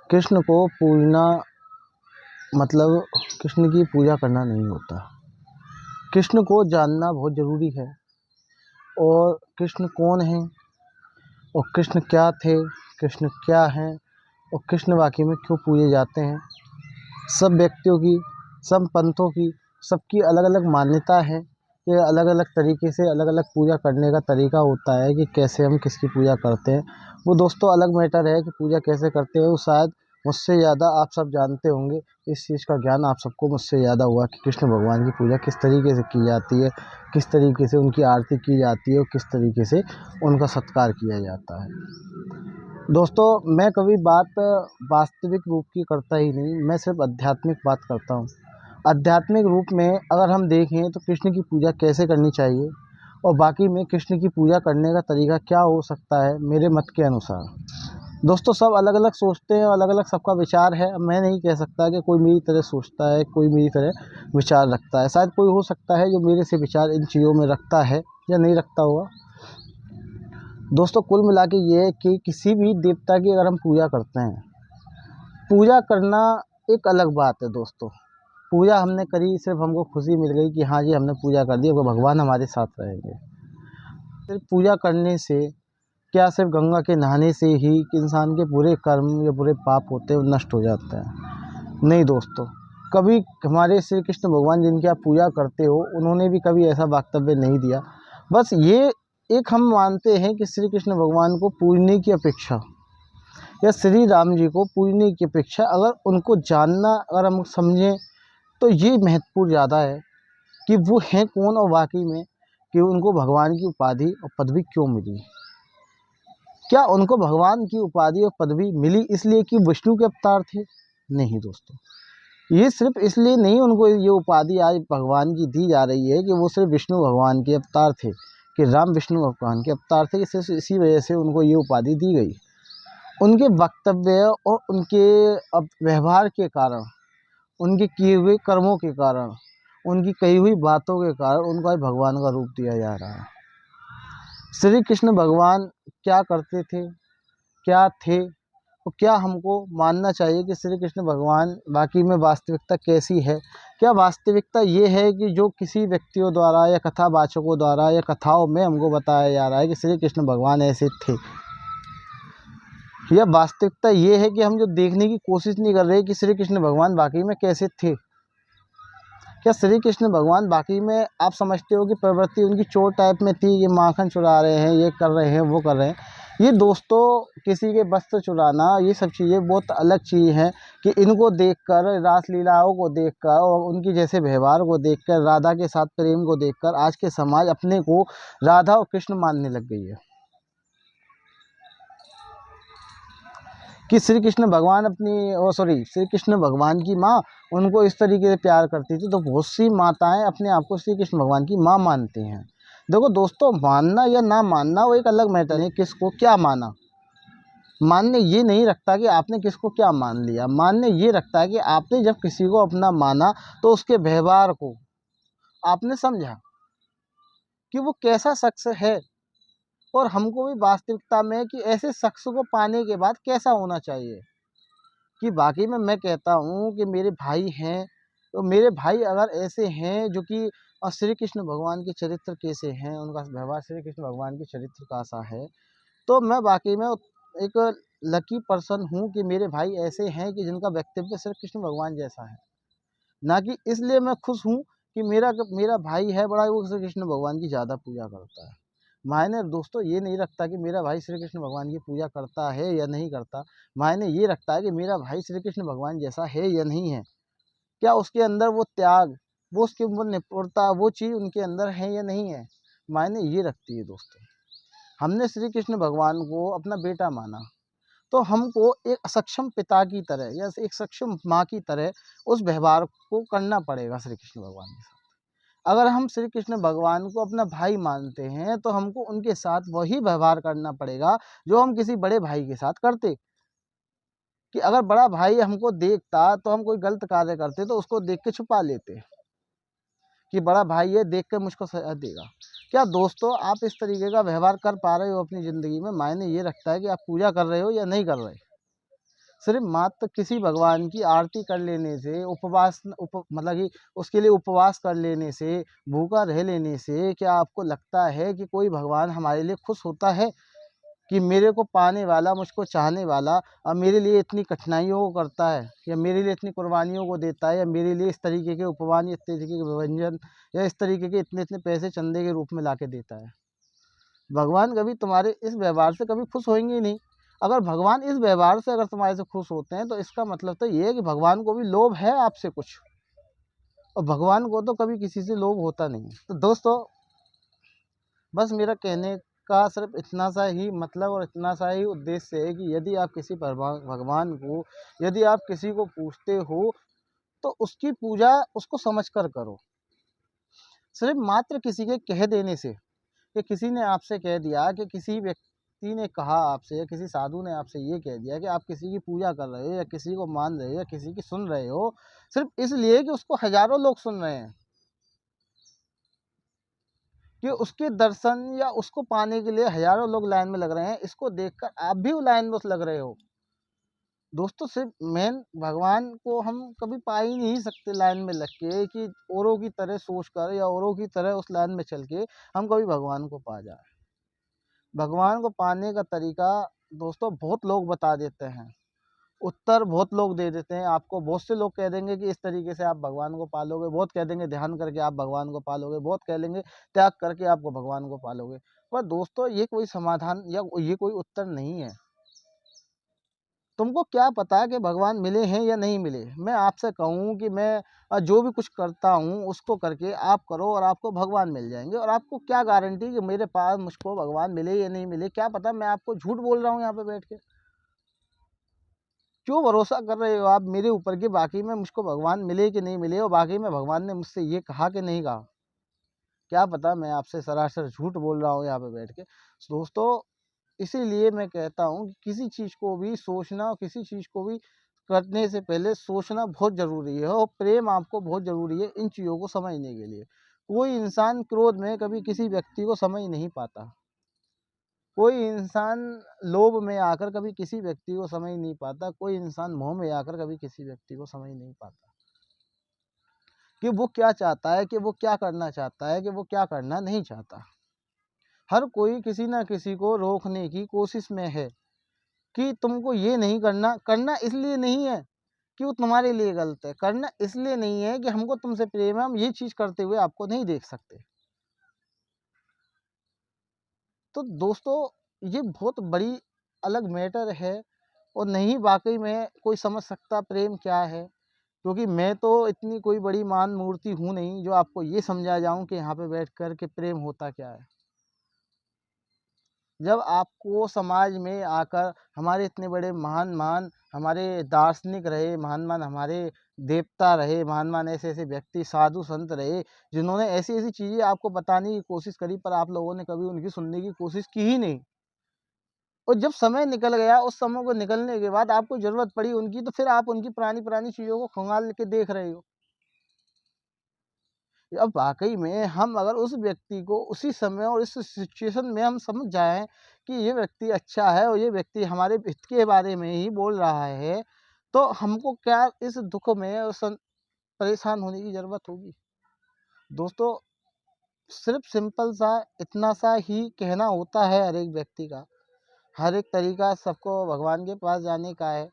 कृष्ण को पूजना मतलब कृष्ण की पूजा करना नहीं होता। कृष्ण को जानना बहुत ज़रूरी है। और कृष्ण कौन हैं और कृष्ण क्या थे, कृष्ण क्या हैं और कृष्ण वाकई में क्यों पूजे जाते हैं। सब व्यक्तियों की, सब पंथों की, सबकी अलग अलग मान्यता है। ये अलग अलग तरीके से अलग अलग पूजा करने का तरीका होता है कि कैसे हम किसकी पूजा करते हैं। वो दोस्तों अलग मैटर है कि पूजा कैसे करते हैं, वो शायद मुझसे ज़्यादा आप सब जानते होंगे। इस चीज़ का ज्ञान आप सबको मुझसे ज़्यादा हुआ कि कृष्ण भगवान की पूजा किस तरीके से की जाती है, किस तरीके से उनकी आरती की जाती है और किस तरीके से उनका सत्कार किया जाता है। दोस्तों, मैं कभी बात वास्तविक रूप की करता ही नहीं, मैं सिर्फ आध्यात्मिक बात करता हूँ। आध्यात्मिक रूप में अगर हम देखें तो कृष्ण की पूजा कैसे करनी चाहिए और बाकी में कृष्ण की पूजा करने का तरीका क्या हो सकता है मेरे मत के अनुसार। दोस्तों, सब अलग अलग सोचते हैं, अलग अलग सबका विचार है। अब मैं नहीं कह सकता कि कोई मेरी तरह सोचता है, कोई मेरी तरह विचार रखता है। शायद कोई हो सकता है जो मेरे से विचार इन चीज़ों में रखता है या नहीं रखता होगा। दोस्तों, कुल मिला के ये है कि किसी भी देवता की अगर हम पूजा करते हैं, पूजा करना एक अलग बात है। दोस्तों, पूजा हमने करी, सिर्फ हमको खुशी मिल गई कि हाँ जी हमने पूजा कर दी, वो भगवान हमारे साथ रहेंगे। सिर्फ पूजा करने से क्या, सिर्फ गंगा के नहाने से ही इंसान के बुरे कर्म या बुरे पाप होते हैं वो नष्ट हो जाते हैं? नहीं दोस्तों, कभी हमारे श्री कृष्ण भगवान जिनकी आप पूजा करते हो, उन्होंने भी कभी ऐसा वक्तव्य नहीं दिया। बस ये एक हम मानते हैं कि श्री कृष्ण भगवान को पूजने की अपेक्षा या श्री राम जी को पूजने की अपेक्षा अगर उनको जानना, अगर हम समझें तो ये महत्वपूर्ण ज़्यादा है कि वो हैं कौन और वाकई में कि उनको भगवान की उपाधि और पदवी क्यों मिली। क्या उनको भगवान की उपाधि और पदवी मिली इसलिए कि विष्णु के अवतार थे? नहीं दोस्तों, ये सिर्फ इसलिए नहीं उनको ये उपाधि आज भगवान की दी जा रही है कि वो सिर्फ विष्णु भगवान के अवतार थे, कि राम विष्णु भगवान के अवतार थे, इसी वजह से उनको ये उपाधि दी गई। उनके वक्तव्य और उनके व्यवहार के कारण, उनके किए हुए कर्मों के कारण, उनकी कही हुई बातों के कारण उनको आज भगवान का रूप दिया जा रहा है। श्री कृष्ण भगवान क्या करते थे, क्या थे और क्या हमको मानना चाहिए कि श्री कृष्ण भगवान वाकई में वास्तविकता कैसी है? क्या वास्तविकता ये है कि जो किसी व्यक्तियों द्वारा या कथावाचकों द्वारा या कथाओं में हमको बताया जा रहा है कि श्री कृष्ण भगवान ऐसे थे? या वास्तविकता ये है कि हम जो देखने की कोशिश नहीं कर रहे कि श्री कृष्ण भगवान वाकई में कैसे थे? क्या श्री कृष्ण भगवान वाकई में आप समझते हो कि प्रवृत्ति उनकी चोर टाइप में थी, ये माखन चुरा रहे हैं, ये कर रहे हैं, वो कर रहे हैं? ये दोस्तों, किसी के वस्त्र चुराना, ये सब चीज़ें बहुत अलग चीज़ हैं कि इनको देखकर, रासलीलाओं को देखकर और उनकी जैसे व्यवहार को देखकर, राधा के साथ प्रेम को देखकर आज के समाज अपने को राधा और कृष्ण मानने लग गई है कि श्री कृष्ण भगवान श्री कृष्ण भगवान की माँ उनको इस तरीके से प्यार करती थी, तो बहुत सी माताएं अपने आप को श्री कृष्ण भगवान की माँ मानती हैं। देखो दोस्तों, मानना या ना मानना वो एक अलग मैटर है। किसको क्या माना, मानने ये नहीं रखता कि आपने किसको क्या मान लिया। मानने ये रखता है कि आपने जब किसी को अपना माना तो उसके व्यवहार को आपने समझा कि वो कैसा शख्स है, और हमको भी वास्तविकता में कि ऐसे शख्स को पाने के बाद कैसा होना चाहिए। कि वाकई में मैं कहता हूँ कि मेरे भाई हैं, तो मेरे भाई अगर ऐसे हैं जो कि श्री कृष्ण भगवान के चरित्र कैसे हैं, उनका व्यवहार श्री कृष्ण भगवान के चरित्र का सा है, तो मैं वाकई में एक लकी पर्सन हूँ कि मेरे भाई ऐसे हैं कि जिनका व्यक्तित्व श्री कृष्ण भगवान जैसा है। ना कि इसलिए मैं खुश हूँ कि मेरा मेरा भाई है बड़ा, वो श्री कृष्ण भगवान की ज़्यादा पूजा करता है। मायने दोस्तों ये नहीं रखता कि मेरा भाई श्री कृष्ण भगवान की पूजा करता है या नहीं करता। मायने ये रखता है कि मेरा भाई श्री कृष्ण भगवान जैसा है या नहीं है। क्या उसके अंदर वो त्याग, वो उसके वो निपुणता, वो चीज़ उनके अंदर है या नहीं है। मायने ये रखती है दोस्तों। हमने श्री कृष्ण भगवान को अपना बेटा माना, तो हमको एक सक्षम पिता की तरह या एक सक्षम माँ की तरह उस व्यवहार को करना पड़ेगा श्री कृष्ण भगवान के साथ। अगर हम श्री कृष्ण भगवान को अपना भाई मानते हैं तो हमको उनके साथ वही व्यवहार करना पड़ेगा जो हम किसी बड़े भाई के साथ करते। कि अगर बड़ा भाई हमको देखता तो हम कोई गलत कार्य करते तो उसको देख के छुपा लेते कि बड़ा भाई है, देख कर मुझको सजा देगा। क्या दोस्तों, आप इस तरीके का व्यवहार कर पा रहे हो अपनी ज़िंदगी में? मायने ये रखता है कि आप पूजा कर रहे हो या नहीं कर रहे। सिर्फ मात्र किसी भगवान की आरती कर लेने से, उपवास मतलब कि उसके लिए उपवास कर लेने से, भूखा रह लेने से क्या आपको लगता है कि कोई भगवान हमारे लिए खुश होता है? कि मेरे को पाने वाला, मुझको चाहने वाला मेरे लिए इतनी कठिनाइयों को करता है, या मेरे लिए इतनी कुर्बानियों को देता है, या मेरे लिए इस तरीके के उपवास, इस तरीके के व्यंजन, या इस तरीके के इतने-इतने पैसे चंदे के रूप में लाके देता है। भगवान कभी तुम्हारे इस व्यवहार से कभी खुश होंगे ही नहीं। अगर भगवान इस व्यवहार से अगर तुम्हारे से खुश होते हैं, तो इसका मतलब तो ये है कि भगवान को भी लोभ है आपसे कुछ, और भगवान को तो कभी किसी से लोभ होता नहीं है। तो दोस्तों, बस मेरा कहने का सिर्फ इतना सा ही मतलब और इतना सा ही उद्देश्य है कि यदि आप किसी भगवान को, यदि आप किसी को पूजते हो, तो उसकी पूजा उसको समझ कर करो। सिर्फ मात्र किसी के कह देने से, कि किसी ने आपसे कह दिया, कि किसी व्यक्ति ने कहा आपसे, या किसी साधु ने आपसे ये कह दिया कि आप किसी की पूजा कर रहे हो, या किसी को मान रहे हो, या किसी की सुन रहे हो, सिर्फ इसलिए कि उसको हजारों लोग सुन रहे हैं, कि उसके दर्शन या उसको पाने के लिए हजारों लोग लाइन में लग रहे हैं, इसको देखकर आप भी लाइन में लग रहे हो। दोस्तों, सिर्फ मेन भगवान को हम कभी पा ही नहीं सकते लाइन में लग के, कि औरों की तरह सोच कर या औरों की तरह उस लाइन में चल के हम कभी भगवान को पा जाए। भगवान को पाने का तरीका दोस्तों बहुत लोग बता देते हैं, उत्तर बहुत लोग दे देते हैं आपको। बहुत से लोग कह देंगे कि इस तरीके से आप भगवान को पालोगे, बहुत कह देंगे ध्यान करके आप भगवान को पालोगे, बहुत कह लेंगे त्याग करके आपको भगवान को पालोगे। पर दोस्तों, ये कोई समाधान या ये कोई उत्तर नहीं है। तुमको क्या पता है कि भगवान मिले हैं या नहीं मिले? मैं आपसे कहूँ कि मैं जो भी कुछ करता हूँ उसको करके आप करो, और आपको भगवान मिल जाएँगे। और आपको क्या गारंटी कि मेरे पास मुझको भगवान मिले या नहीं मिले? क्या पता मैं आपको झूठ बोल रहा हूँ यहाँ पे बैठ के। क्यों भरोसा कर रहे हो आप मेरे ऊपर कि वाक़ई में मुझको भगवान मिले कि नहीं मिले, और वाक़ई में भगवान ने मुझसे ये कहा कि नहीं कहा? क्या पता मैं आपसे सरासर झूठ बोल रहा हूँ यहाँ पे बैठ के। दोस्तों, इसीलिए मैं कहता हूँ कि किसी चीज़ को भी सोचना, और किसी चीज़ को भी करने से पहले सोचना बहुत ज़रूरी है, और प्रेम आपको बहुत ज़रूरी है इन चीज़ों को समझने के लिए। कोई इंसान क्रोध में कभी किसी व्यक्ति को समझ नहीं पाता। कोई इंसान लोभ में आकर कभी किसी व्यक्ति को समझ नहीं पाता। कोई इंसान मोह में आकर कभी किसी व्यक्ति को समझ नहीं पाता, कि वो क्या चाहता है, कि वो क्या करना चाहता है, कि वो क्या करना नहीं चाहता। हर कोई किसी न किसी को रोकने की कोशिश में है, कि तुमको ये नहीं करना। करना इसलिए नहीं है कि वो तुम्हारे लिए गलत है, करना इसलिए नहीं है कि हमको तुमसे प्रेम है, हम ये चीज़ करते हुए आपको नहीं देख सकते। तो दोस्तों, ये बहुत बड़ी अलग मैटर है, और नहीं वाक़ई में कोई समझ सकता प्रेम क्या है। क्योंकि मैं तो इतनी कोई बड़ी महान मूर्ति हूँ नहीं, जो आपको ये समझा जाऊँ कि यहाँ पे बैठ कर के प्रेम होता क्या है। जब आपको समाज में आकर हमारे इतने बड़े महान-महान हमारे दार्शनिक रहे, महान-महान हमारे देवता रहे, महान-महान ऐसे-ऐसे व्यक्ति, साधु संत रहे, जिन्होंने ऐसी-ऐसी चीज़ें आपको बताने की कोशिश करी, पर आप लोगों ने कभी उनकी सुनने की कोशिश की ही नहीं। और जब समय निकल गया, उस समय को निकलने के बाद आपको ज़रूरत पड़ी उनकी, तो फिर आप उनकी पुरानी-पुरानी चीज़ों को खंगाल के देख रहे हो। अब वाक़ई में हम अगर उस व्यक्ति को उसी समय और इस सिचुएशन में हम समझ जाएँ कि ये व्यक्ति अच्छा है, और ये व्यक्ति हमारे हित के बारे में ही बोल रहा है, तो हमको क्या इस दुःख में और परेशान होने की ज़रूरत होगी? दोस्तों, सिर्फ़ सिंपल सा इतना सा ही कहना होता है हर एक व्यक्ति का। हर एक तरीका सबको भगवान के पास जाने का है।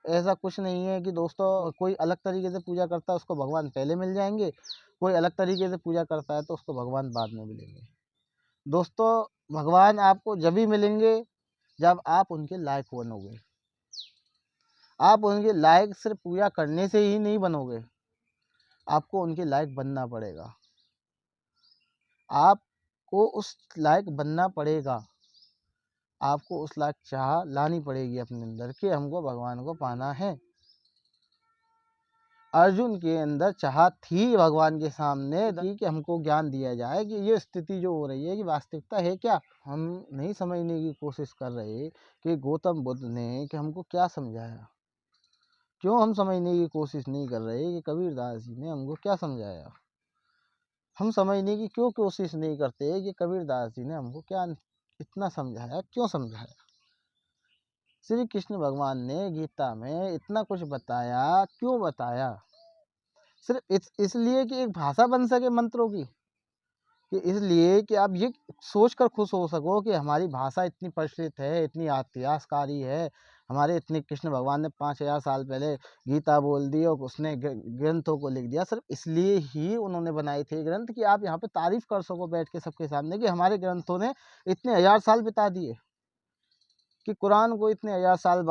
ऐसा कुछ नहीं है कि दोस्तों कोई अलग तरीके से पूजा करता है उसको भगवान पहले मिल जाएँगे, कोई अलग तरीके से पूजा करता है तो उसको भगवान बाद में मिलेंगे। दोस्तों, भगवान आपको जभी मिलेंगे जब आप उनके लायक बनोगे। आप उनके लायक सिर्फ़ पूजा करने से ही नहीं बनोगे, आपको उनके लायक बनना पड़ेगा। आपको उस लायक बनना पड़ेगा। आपको उस लायक चाह लानी पड़ेगी अपने अंदर कि हमको भगवान को पाना है। अर्जुन के अंदर चाहत थी भगवान के सामने कि हमको ज्ञान दिया जाए कि ये स्थिति जो हो रही है कि वास्तविकता है क्या। हम नहीं समझने की कोशिश कर रहे कि गौतम बुद्ध ने कि हमको क्या समझाया। क्यों हम समझने की कोशिश नहीं कर रहे कि कबीरदास जी ने हमको क्या समझाया। हम समझने की क्यों कोशिश नहीं करते कि कबीरदास जी ने हमको क्या इतना समझाया, क्यों समझाया। श्री कृष्ण भगवान ने गीता में इतना कुछ बताया, क्यों बताया? सिर्फ इसलिए कि एक भाषा बन सके मंत्रों की, कि इसलिए कि आप ये सोचकर खुश हो सको कि हमारी भाषा इतनी प्रचलित है, इतनी इतिहासकारी है। हमारे इतने कृष्ण भगवान ने 5000 साल पहले गीता बोल दी और उसने ग्रंथों को लिख दिया। सिर्फ इसलिए ही उन्होंने बनाए थे ग्रंथ कि आप यहाँ पे तारीफ कर सको बैठ के सबके सामने कि हमारे ग्रंथों ने इतने हजार साल बिता दिए, कि कुरान को इतने हजार साल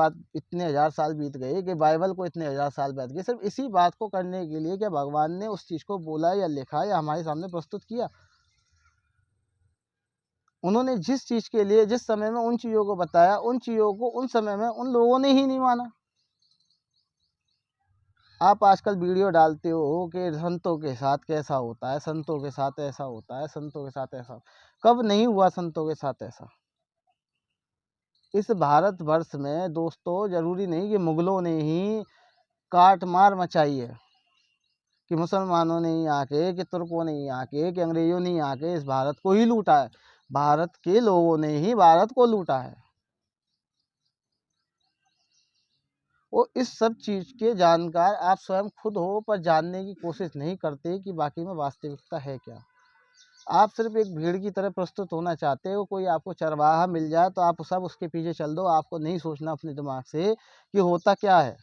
बीत गए, कि बाइबल को इतने हजार साल बीत गए। सिर्फ इसी बात को करने के लिए क्या भगवान ने उस चीज़ को बोला या लिखा या हमारे सामने प्रस्तुत किया। उन्होंने जिस चीज़ के लिए जिस समय में उन चीज़ों को बताया, उन चीज़ों को उन समय में उन लोगों ने ही नहीं माना। आप आजकल वीडियो डालते हो कि संतों के साथ कैसा होता है, संतों के साथ ऐसा होता है, संतों के साथ ऐसा। कब नहीं हुआ संतों के साथ ऐसा? इस भारतवर्ष में दोस्तों ज़रूरी नहीं कि मुगलों ने ही काट मार मचाई है, कि मुसलमानों ने ही आके, कि तुर्कों ने ही आके, कि अंग्रेजों ने ही आके इस भारत को ही लूटा है। भारत के लोगों ने ही भारत को लूटा है। वो इस सब चीज़ के जानकार आप स्वयं खुद हो, पर जानने की कोशिश नहीं करते कि बाकी में वास्तविकता है क्या। आप सिर्फ एक भीड़ की तरह प्रस्तुत होना चाहते हो। कोई आपको चरवाहा मिल जाए तो आप सब उसके पीछे चल दो। आपको नहीं सोचना अपने दिमाग से कि होता क्या है।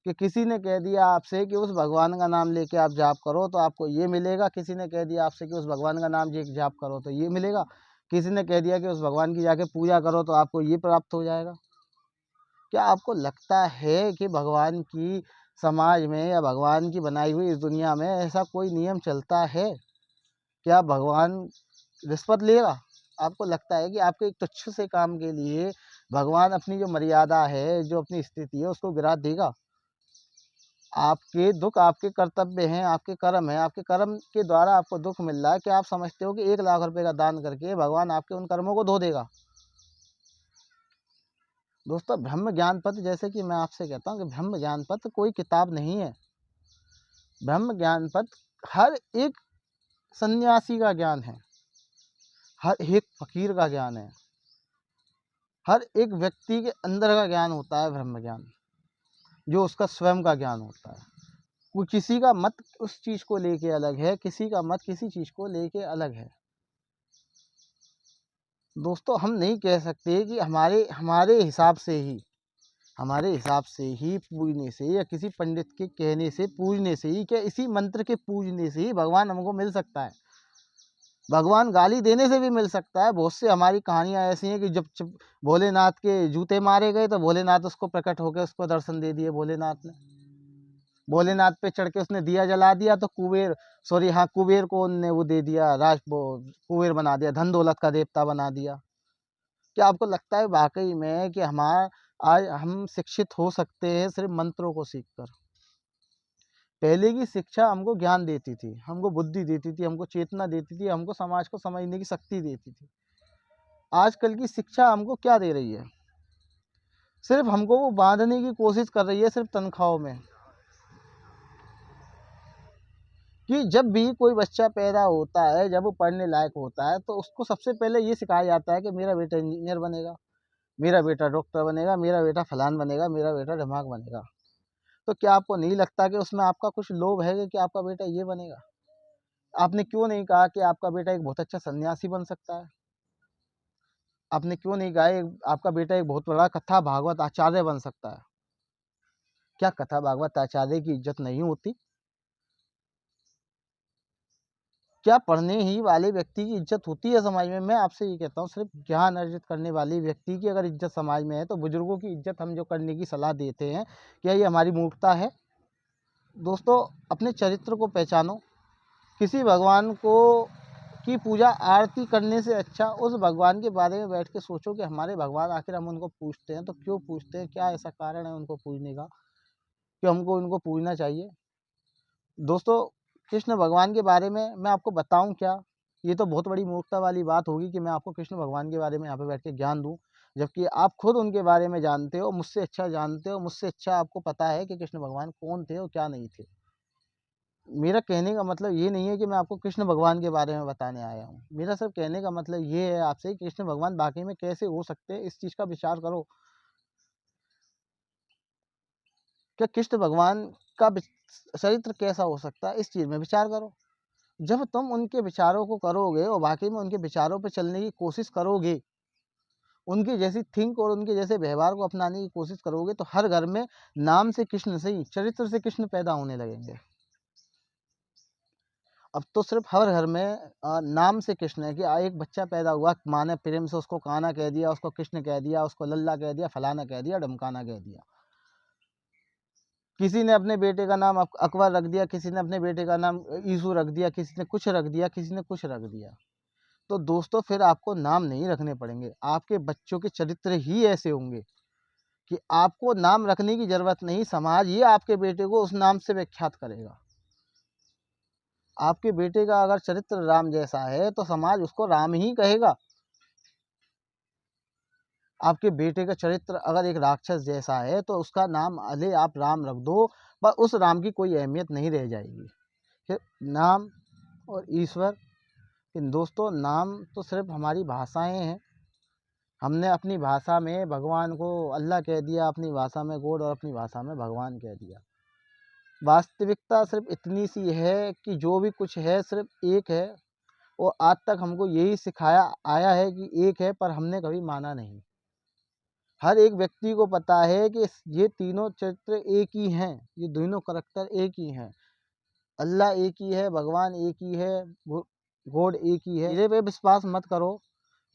कि किसी ने कह दिया आपसे कि उस भगवान का नाम लेके आप जाप करो तो आपको ये मिलेगा, किसी ने कह दिया आपसे कि उस भगवान का नाम जाप करो तो ये मिलेगा, किसी ने कह दिया कि उस भगवान की जाके पूजा करो तो आपको ये प्राप्त हो जाएगा। क्या आपको लगता है कि भगवान की समाज में या भगवान की बनाई हुई इस दुनिया में ऐसा कोई नियम चलता है? क्या भगवान रिश्वत लेगा? आपको लगता है कि आपके एक तुच्छ से काम के लिए भगवान अपनी जो मर्यादा है, जो अपनी स्थिति है, उसको गिरा देगा? आपके दुख आपके कर्तव्य हैं, आपके कर्म हैं, आपके कर्म के द्वारा आपको दुख मिल रहा है। क्या आप समझते हो कि 1 लाख रुपए का दान करके भगवान आपके उन कर्मों को धो देगा? दोस्तों, ब्रह्म ज्ञान पथ, जैसे कि मैं आपसे कहता हूँ कि ब्रह्म ज्ञान पथ कोई किताब नहीं है। ब्रह्म ज्ञान पथ हर एक सन्यासी का ज्ञान है, हर एक फकीर का ज्ञान है, हर एक व्यक्ति के अंदर का ज्ञान होता है ब्रह्म ज्ञान, जो उसका स्वयं का ज्ञान होता है। वो किसी का मत उस चीज़ को लेके अलग है, किसी का मत किसी चीज़ को लेके अलग है। दोस्तों, हम नहीं कह सकते कि हमारे हिसाब से ही पूजने से या किसी पंडित के कहने से पूजने से ही, क्या इसी मंत्र के पूजने से ही भगवान हमको मिल सकता है? भगवान गाली देने से भी मिल सकता है। बहुत से हमारी कहानियाँ ऐसी हैं कि जब भोलेनाथ के जूते मारे गए तो भोलेनाथ उसको प्रकट होकर उसको दर्शन दे दिए भोलेनाथ ने। भोलेनाथ पे चढ़ के उसने दिया जला दिया तो कुबेर को उनने वो दे दिया, कुबेर बना दिया, धन दौलत का देवता बना दिया। क्या आपको लगता है वाकई में कि आज हम शिक्षित हो सकते हैं सिर्फ मंत्रों को सीखकर? पहले की शिक्षा हमको ज्ञान देती थी, हमको बुद्धि देती थी, हमको चेतना देती थी, हमको समाज को समझने की शक्ति देती थी। आजकल की शिक्षा हमको क्या दे रही है? सिर्फ हमको वो बांधने की कोशिश कर रही है, सिर्फ तनख्वाहों में। कि जब भी कोई बच्चा पैदा होता है, जब वो पढ़ने लायक होता है, तो उसको सबसे पहले ये सिखाया जाता है कि मेरा बेटा इंजीनियर बनेगा, मेरा बेटा डॉक्टर बनेगा, मेरा बेटा फलान बनेगा, मेरा बेटा ढमाक बनेगा। तो क्या आपको नहीं लगता कि उसमें आपका कुछ लोभ है कि आपका बेटा ये बनेगा? आपने क्यों नहीं कहा कि आपका बेटा एक बहुत अच्छा सन्यासी बन सकता है? आपने क्यों नहीं कहा आपका बेटा एक बहुत बड़ा कथा भागवत आचार्य बन सकता है? क्या कथा भागवत आचार्य की इज्जत नहीं होती? क्या पढ़ने ही वाले व्यक्ति की इज्जत होती है समाज में? मैं आपसे ये कहता हूँ, सिर्फ ज्ञान अर्जित करने वाले व्यक्ति की अगर इज्जत समाज में है, तो बुजुर्गों की इज्जत हम जो करने की सलाह देते हैं, क्या ये हमारी मूर्खता है? दोस्तों, अपने चरित्र को पहचानो। किसी भगवान को की पूजा आरती करने से अच्छा उस भगवान के बारे में बैठ के सोचो कि हमारे भगवान, आखिर हम उनको पूजते हैं तो क्यों पूजते हैं? क्या ऐसा कारण है उनको पूजने का कि हमको उनको पूजना चाहिए? दोस्तों, कृष्ण भगवान के बारे में मैं आपको बताऊं क्या? ये तो बहुत बड़ी मूर्खता वाली बात होगी कि मैं आपको कृष्ण भगवान के बारे में यहाँ पे बैठ के ज्ञान दूं, जबकि आप खुद उनके बारे में जानते हो, मुझसे अच्छा जानते हो, मुझसे अच्छा आपको पता है कि कृष्ण भगवान कौन थे और क्या नहीं थे। मेरा कहने का मतलब ये नहीं है कि मैं आपको कृष्ण भगवान के बारे में बताने आया हूँ। मेरा सिर्फ कहने का मतलब ये है आपसे कि कृष्ण भगवान वाक़ई में कैसे हो सकते हैं, इस चीज़ का विचार करो। क्या कृष्ण भगवान का चरित्र कैसा हो सकता है, इस चीज़ में विचार करो। जब तुम उनके विचारों को करोगे और वाक़ई में उनके विचारों पे चलने की कोशिश करोगे, उनकी जैसी थिंक और उनके जैसे व्यवहार को अपनाने की कोशिश करोगे, तो हर घर में नाम से कृष्ण सही, चरित्र से कृष्ण पैदा होने लगेंगे। अब तो सिर्फ हर घर में नाम से कृष्ण है कि एक बच्चा पैदा हुआ, माँ ने प्रेम से उसको कान्हा कह दिया, उसको कृष्ण कह दिया, उसको लल्ला कह दिया, फलाना कह दिया, ढमकाना कह दिया। किसी ने अपने बेटे का नाम अकबर रख दिया, किसी ने अपने बेटे का नाम यीशु रख दिया, किसी ने कुछ रख दिया, किसी ने कुछ रख दिया। तो दोस्तों फिर आपको नाम नहीं रखने पड़ेंगे, आपके बच्चों के चरित्र ही ऐसे होंगे कि आपको नाम रखने की ज़रूरत नहीं, समाज ही आपके बेटे को उस नाम से विख्यात करेगा। आपके बेटे का अगर चरित्र राम जैसा है तो समाज उसको राम ही कहेगा। आपके बेटे का चरित्र अगर एक राक्षस जैसा है तो उसका नाम भले आप राम रख दो, पर उस राम की कोई अहमियत नहीं रह जाएगी। फिर नाम और ईश्वर, इन दोस्तों नाम तो सिर्फ हमारी भाषाएं हैं। हमने अपनी भाषा में भगवान को अल्लाह कह दिया, अपनी भाषा में गॉड और अपनी भाषा में भगवान कह दिया। वास्तविकता सिर्फ इतनी सी है कि जो भी कुछ है सिर्फ एक है, और आज तक हमको यही सिखाया आया है कि एक है, पर हमने कभी माना नहीं। हर एक व्यक्ति को पता है कि ये तीनों चरित्र एक ही हैं, ये दोनों करैक्टर एक ही हैं। अल्लाह एक ही है, भगवान एक ही है, गॉड एक ही है। मेरे पे विश्वास मत करो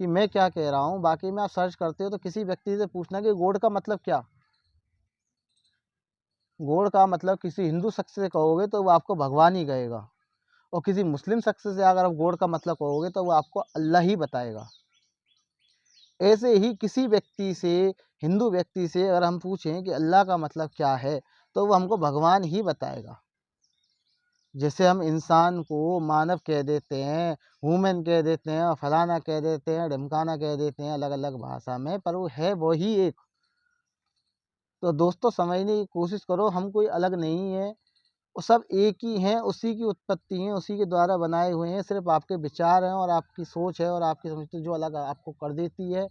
कि मैं क्या कह रहा हूँ, बाकी में आप सर्च करते हो तो किसी व्यक्ति से पूछना कि गॉड का मतलब क्या। गॉड का मतलब किसी हिंदू शख्स से कहोगे तो वो आपको भगवान ही कहेगा, और किसी मुस्लिम शख्स से अगर आप गॉड का मतलब कहोगे तो वो आपको अल्लाह ही बताएगा। ऐसे ही किसी व्यक्ति से, हिंदू व्यक्ति से अगर हम पूछें कि अल्लाह का मतलब क्या है, तो वो हमको भगवान ही बताएगा। जैसे हम इंसान को मानव कह देते हैं, ह्यूमन कह देते हैं, और फलाना कह देते हैं, ढिमकाना कह देते हैं अलग अलग भाषा में, पर वो है वही एक। तो दोस्तों समझने की कोशिश करो, हम कोई अलग नहीं है, वो सब एक ही हैं, उसी की उत्पत्ति हैं, उसी के द्वारा बनाए हुए हैं। सिर्फ आपके विचार हैं और आपकी सोच है और आपकी समझ जो अलग आपको कर देती है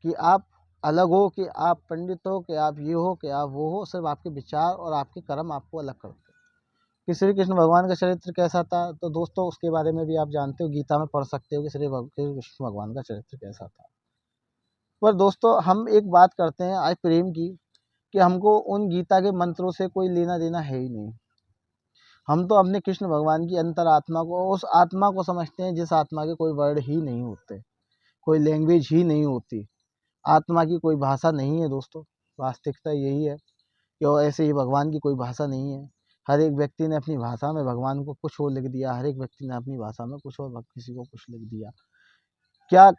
कि आप अलग हो, कि आप पंडित हो, कि आप ये हो, कि आप वो हो। सिर्फ आपके विचार और आपके कर्म आपको अलग करते हैं। कि श्री कृष्ण भगवान का चरित्र कैसा था, तो दोस्तों उसके बारे में भी आप जानते हो, गीता में पढ़ सकते हो कि श्री कृष्ण भगवान का चरित्र कैसा था। पर दोस्तों हम एक बात करते हैं आज प्रेम की, कि हमको उन गीता के मंत्रों से कोई लेना देना है ही नहीं। हम तो अपने कृष्ण भगवान की अंतरात्मा को, उस आत्मा को समझते हैं जिस आत्मा के कोई वर्ड ही नहीं होते, कोई लैंग्वेज ही नहीं होती, आत्मा की कोई भाषा नहीं है दोस्तों। वास्तविकता यही है कि और ऐसे ही भगवान की कोई भाषा नहीं है। हर एक व्यक्ति ने अपनी भाषा में भगवान को कुछ और लिख दिया, हर एक व्यक्ति ने अपनी भाषा में कुछ और किसी को कुछ लिख दिया। क्या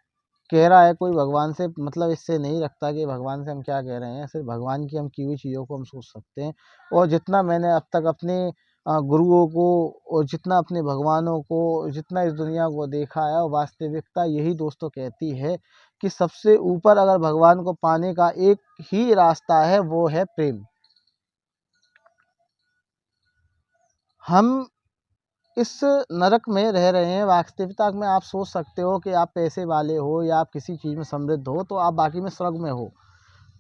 कह रहा है कोई भगवान से, मतलब इससे नहीं रखता कि भगवान से हम क्या कह रहे हैं। सिर्फ भगवान की हम की हुई चीज़ों को हम सोच सकते हैं। और जितना मैंने अब तक अपने गुरुओं को और जितना अपने भगवानों को, जितना इस दुनिया को देखा है, और वास्तविकता यही दोस्तों कहती है कि सबसे ऊपर अगर भगवान को पाने का एक ही रास्ता है, वो है प्रेम। हम इस नरक में रह रहे हैं। वास्तविकता में आप सोच सकते हो कि आप पैसे वाले हो या आप किसी चीज़ में समृद्ध हो तो आप बाकी में स्वर्ग में हो।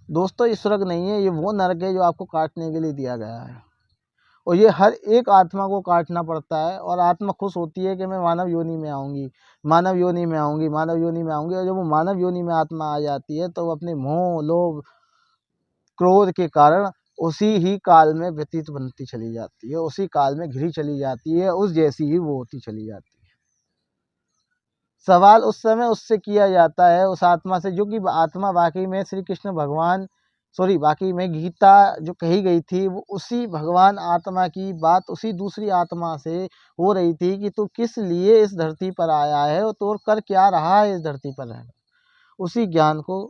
दोस्तों ये स्वर्ग नहीं है, ये वो नरक है जो आपको काटने के लिए दिया गया है, और ये हर एक आत्मा को काटना पड़ता है। और आत्मा खुश होती है कि मैं मानव योनि में आऊँगी, मानव योनि में आऊँगी, मानव योनि में आऊँगी। और जब वो मानव योनि में आत्मा आ जाती है तो वो अपने मोह, लोभ, क्रोध के कारण उसी ही काल में व्यतीत बनती चली जाती है, उसी काल में घिरी चली जाती है, उस जैसी ही वो होती चली जाती है। सवाल उस समय उससे किया जाता है, उस आत्मा से, जो कि आत्मा वाकई में श्री कृष्ण भगवान, सॉरी, वाकई में गीता जो कही गई थी वो उसी भगवान आत्मा की बात उसी दूसरी आत्मा से हो रही थी कि तू किस लिए इस धरती पर आया है और तू कर क्या रहा है इस धरती पर रहकर। उसी ज्ञान को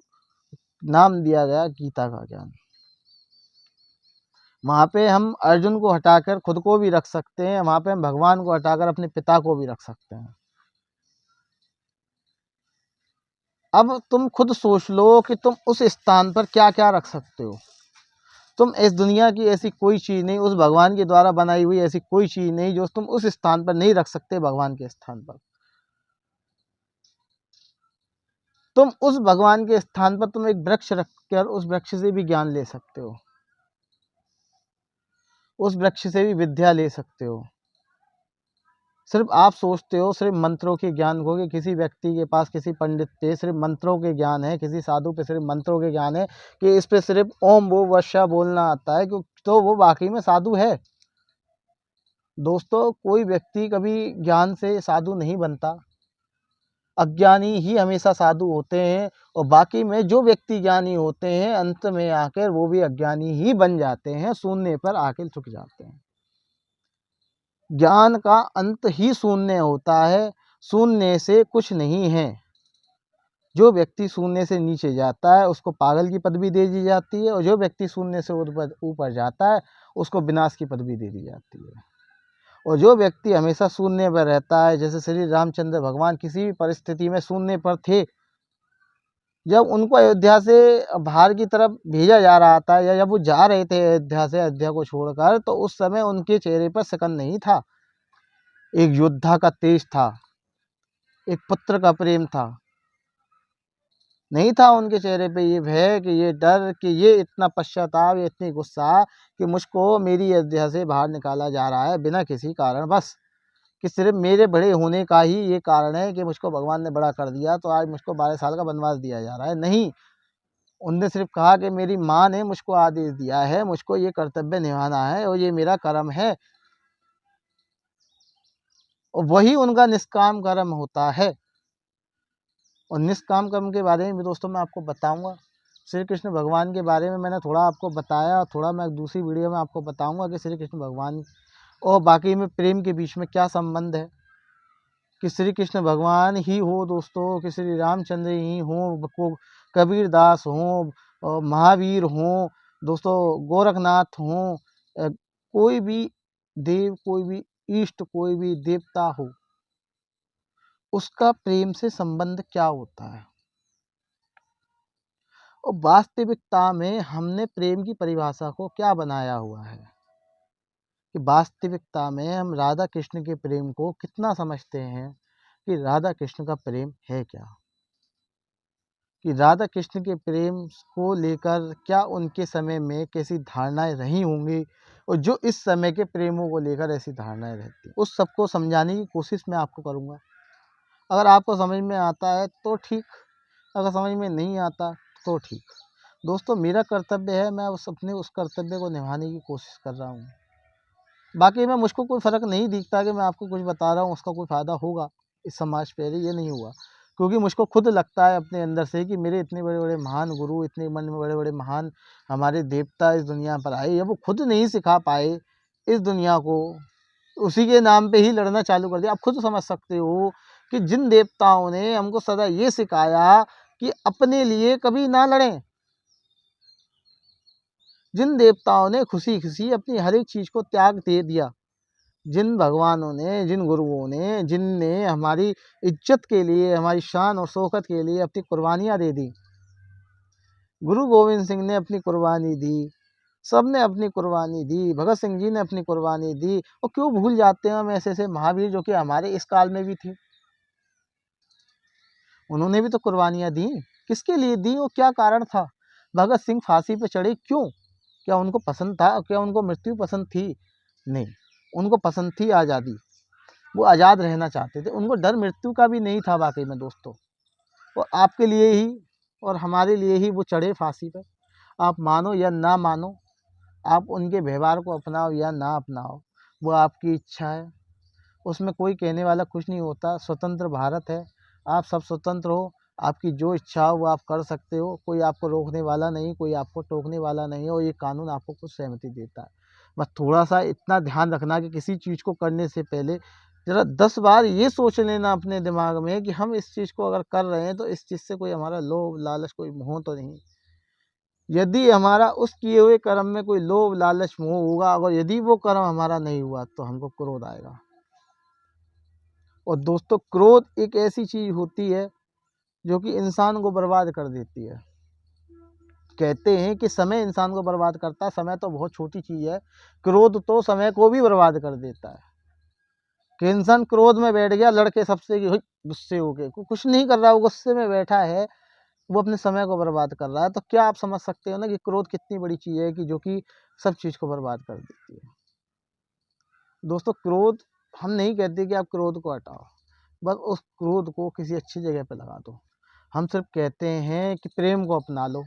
नाम दिया गया गीता का ज्ञान। वहाँ पे हम अर्जुन को हटाकर खुद को भी रख सकते हैं, वहाँ पे हम भगवान को हटाकर अपने पिता को भी रख सकते हैं। अब तुम खुद सोच लो कि तुम उस स्थान पर क्या क्या रख सकते हो। तुम इस दुनिया की ऐसी कोई चीज़ नहीं, उस भगवान के द्वारा बनाई हुई ऐसी कोई चीज़ नहीं जो तुम उस स्थान पर नहीं रख सकते भगवान के स्थान पर। तुम उस भगवान के स्थान पर तुम एक वृक्ष रखकर उस वृक्ष से भी ज्ञान ले सकते हो, उस वृक्ष से भी विद्या ले सकते हो। सिर्फ आप सोचते हो सिर्फ मंत्रों के ज्ञान को, कि किसी व्यक्ति के पास किसी पंडित पे सिर्फ मंत्रों के ज्ञान है, किसी साधु पे सिर्फ मंत्रों के ज्ञान है, कि इस पे सिर्फ ओम वो वर्षा बोलना आता है, तो वो वाकई में साधु है। दोस्तों, कोई व्यक्ति कभी ज्ञान से साधु नहीं बनता, अज्ञानी ही हमेशा साधु होते हैं। और बाकी में जो व्यक्ति ज्ञानी होते हैं अंत में आकर वो भी अज्ञानी ही बन जाते हैं, शून्य पर आकर झुक जाते हैं। ज्ञान का अंत ही शून्य होता है, शून्य से कुछ नहीं है। जो व्यक्ति शून्य से नीचे जाता है उसको पागल की पदवी दे दी जाती है, और जो व्यक्ति शून्य से ऊपर जाता है उसको विनाश की पदवी दे दी जाती है। और जो व्यक्ति हमेशा शून्य पर रहता है, जैसे श्री रामचंद्र भगवान किसी भी परिस्थिति में शून्य पर थे। जब उनको अयोध्या से बाहर की तरफ भेजा जा रहा था, या जब वो जा रहे थे अयोध्या से, अयोध्या को छोड़कर, तो उस समय उनके चेहरे पर शकन नहीं था। एक योद्धा का तेज था, एक पुत्र का प्रेम था। नहीं था उनके चेहरे पे ये भय, कि ये डर, कि ये इतना पश्चाताप, ये इतनी गुस्सा कि मुझको मेरी अयोध्या से बाहर निकाला जा रहा है बिना किसी कारण, बस कि सिर्फ मेरे बड़े होने का ही ये कारण है कि मुझको भगवान ने बड़ा कर दिया, तो आज मुझको 12 साल का वनवास दिया जा रहा है। नहीं, उनने सिर्फ कहा कि मेरी माँ ने मुझको आदेश दिया है, मुझको ये कर्तव्य निभाना है और ये मेरा कर्म है, और वही उनका निष्काम कर्म होता है। और निष्काम कर्म के बारे में भी दोस्तों मैं आपको बताऊंगा। श्री कृष्ण भगवान के बारे में मैंने थोड़ा आपको बताया, और थोड़ा मैं दूसरी वीडियो में आपको बताऊंगा कि श्री कृष्ण भगवान और बाकी में प्रेम के बीच में क्या संबंध है। कि श्री कृष्ण भगवान ही हो दोस्तों, कि श्री रामचंद्र ही हों, को कबीरदास हों, और महावीर हों दोस्तों, गोरखनाथ हों, कोई भी देव, कोई भी इष्ट, कोई भी देवता हो, उसका प्रेम से संबंध क्या होता है। और वास्तविकता में हमने प्रेम की परिभाषा को क्या बनाया हुआ है, कि वास्तविकता में हम राधा कृष्ण के प्रेम को कितना समझते हैं, कि राधा कृष्ण का प्रेम है क्या, कि राधा कृष्ण के प्रेम को लेकर क्या उनके समय में कैसी धारणाएं रही होंगी, और जो इस समय के प्रेमों को लेकर ऐसी धारणाएं रहती, उस सबको समझाने की कोशिश मैं आपको करूँगा। अगर आपको समझ में आता है तो ठीक, अगर समझ में नहीं आता तो ठीक। दोस्तों, मेरा कर्तव्य है, मैं उस कर्तव्य को निभाने की कोशिश कर रहा हूँ। बाकी में मुझको कोई फ़र्क नहीं दिखता कि मैं आपको कुछ बता रहा हूँ उसका कोई फ़ायदा होगा इस समाज पे, ये नहीं हुआ। क्योंकि मुझको खुद लगता है अपने अंदर से कि मेरे इतने बड़े बड़े महान गुरु, इतने मन में बड़े बड़े महान हमारे देवता इस दुनिया पर आए, या वो खुद नहीं सिखा पाए इस दुनिया को, उसी के नाम पे ही लड़ना चालू कर दिया। आप खुद समझ सकते हो कि जिन देवताओं ने हमको सदा ये सिखाया कि अपने लिए कभी ना लड़ें, जिन देवताओं ने खुशी खुशी अपनी हर एक चीज़ को त्याग दे दिया, जिन भगवानों ने, जिन गुरुओं ने, जिनने हमारी इज्जत के लिए, हमारी शान और शौकत के लिए अपनी कुर्बानियाँ दे दी। गुरु गोविंद सिंह ने अपनी कुर्बानी दी, सब ने अपनी कुर्बानी दी, भगत सिंह जी ने अपनी कुर्बानी दी, और क्यों भूल जाते हैं हम ऐसे ऐसे महावीर जो कि हमारे इस काल में भी थे। उन्होंने भी तो कुर्बानियाँ दी। किसके लिए दी और क्या कारण था? भगत सिंह फांसी पे चढ़े क्यों? क्या उनको पसंद था? क्या उनको मृत्यु पसंद थी? नहीं, उनको पसंद थी आज़ादी। वो आज़ाद रहना चाहते थे, उनको डर मृत्यु का भी नहीं था वाकई में दोस्तों। और आपके लिए ही और हमारे लिए ही वो चढ़े फांसी पर। आप मानो या ना मानो, आप उनके व्यवहार को अपनाओ या ना अपनाओ, वो आपकी इच्छा है, उसमें कोई कहने वाला कुछ नहीं होता। स्वतंत्र भारत है, आप सब स्वतंत्र हो, आपकी जो इच्छा हो वो आप कर सकते हो, कोई आपको रोकने वाला नहीं, कोई आपको टोकने वाला नहीं है, और ये कानून आपको कुछ सहमति देता है। बस थोड़ा सा इतना ध्यान रखना कि किसी चीज़ को करने से पहले ज़रा 10 बार ये सोच लेना अपने दिमाग में कि हम इस चीज़ को अगर कर रहे हैं तो इस चीज़ से कोई हमारा लोभ लालच कोई मोह तो नहीं। यदि हमारा उस किए हुए कर्म में कोई लोभ लालच मोह होगा, अगर यदि वो कर्म हमारा नहीं हुआ तो हमको क्रोध आएगा। और दोस्तों, क्रोध एक ऐसी चीज़ होती है जो कि इंसान को बर्बाद कर देती है। कहते हैं कि समय इंसान को बर्बाद करता है। समय तो बहुत छोटी चीज़ है, क्रोध तो समय को भी बर्बाद कर देता है। कि इंसान क्रोध में बैठ गया लड़के सबसे कि हुई, गुस्से हो गए, कुछ नहीं कर रहा, वो गुस्से में बैठा है, वो अपने समय को बर्बाद कर रहा है। तो क्या आप समझ सकते हो ना कि क्रोध कितनी बड़ी चीज़ है कि जो कि सब चीज़ को बर्बाद कर देती है। दोस्तों, क्रोध, हम नहीं कहते कि आप क्रोध को हटाओ, बस उस क्रोध को किसी अच्छी जगह पे लगा दो। हम सिर्फ कहते हैं कि प्रेम को अपना लो।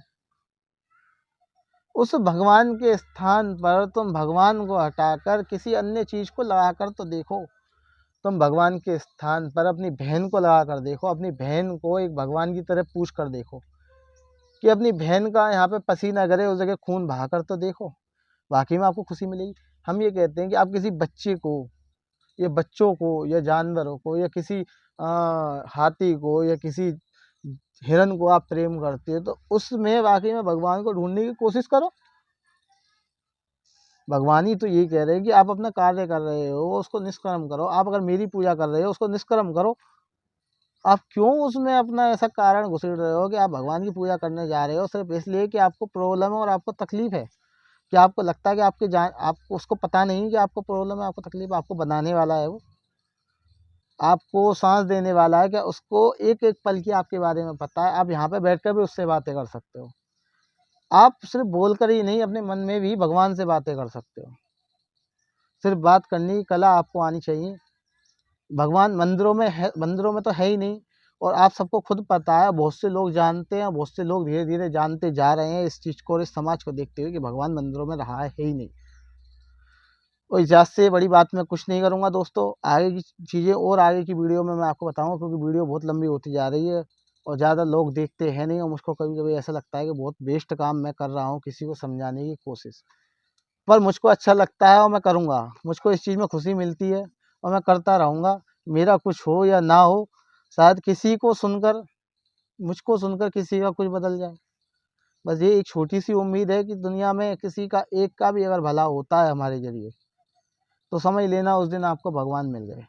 उस भगवान के स्थान पर तुम भगवान को हटाकर किसी अन्य चीज़ को लगाकर तो देखो। तुम भगवान के स्थान पर अपनी बहन को लगा कर देखो, अपनी बहन को एक भगवान की तरह पूछ कर देखो कि अपनी बहन का यहाँ पे पसीना गिरे, उस जगह खून बहा कर तो देखो, वाकई में आपको खुशी मिलेगी। हम ये कहते हैं कि आप किसी बच्चे को या बच्चों को या जानवरों को या किसी हाथी को या किसी हिरन को आप प्रेम करते हो, तो उसमें वाकई में भगवान को ढूंढने की कोशिश करो। भगवान ही तो यही कह रहे हैं कि आप अपना कार्य कर रहे हो, उसको निष्कर्म करो। आप अगर मेरी पूजा कर रहे हो, उसको निष्कर्म करो। आप क्यों उसमें अपना ऐसा कारण घुसेड़ रहे हो कि आप भगवान की पूजा करने जा रहे हो सिर्फ इसलिए कि आपको प्रॉब्लम है और आपको तकलीफ है? क्या आपको लगता है कि आपके जान आपको उसको पता नहीं कि आपको प्रॉब्लम है, आपको तकलीफ है? आपको बनाने वाला है वो, आपको सांस देने वाला है, क्या उसको एक एक पल की आपके बारे में पता है? आप यहाँ पे बैठ कर भी उससे बातें कर सकते हो। आप सिर्फ बोल कर ही नहीं, अपने मन में भी भगवान से बातें कर सकते हो। सिर्फ बात करने की कला आपको आनी चाहिए। भगवान मंदिरों में है, मंदिरों में तो है ही नहीं, और आप सबको खुद पता है, बहुत से लोग जानते हैं, बहुत से लोग धीरे धीरे जानते जा रहे हैं इस चीज़ को और इस समाज को देखते हुए कि भगवान मंदिरों में रहा है ही नहीं। और इजाज़त से बड़ी बात मैं कुछ नहीं करूँगा दोस्तों। आगे की चीज़ें और आगे की वीडियो में मैं आपको बताऊँगा, क्योंकि वीडियो बहुत लंबी होती जा रही है और ज़्यादा लोग देखते हैं नहीं, और मुझको कभी कभी ऐसा लगता है कि बहुत वेस्ट काम मैं कर रहा हूँ किसी को समझाने की कोशिश। पर मुझको अच्छा लगता है और मैं करूँगा। मुझको इस चीज़ में खुशी मिलती है और मैं करता रहूँगा। मेरा कुछ हो या ना हो, शायद किसी को सुनकर, मुझको सुनकर किसी का कुछ बदल जाए। बस ये एक छोटी-सी उम्मीद है कि दुनिया में किसी का एक का भी अगर भला होता है हमारे ज़रिए, तो समझ लेना उस दिन आपको भगवान मिल गए।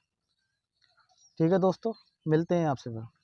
ठीक है दोस्तों, मिलते हैं आपसे फिर।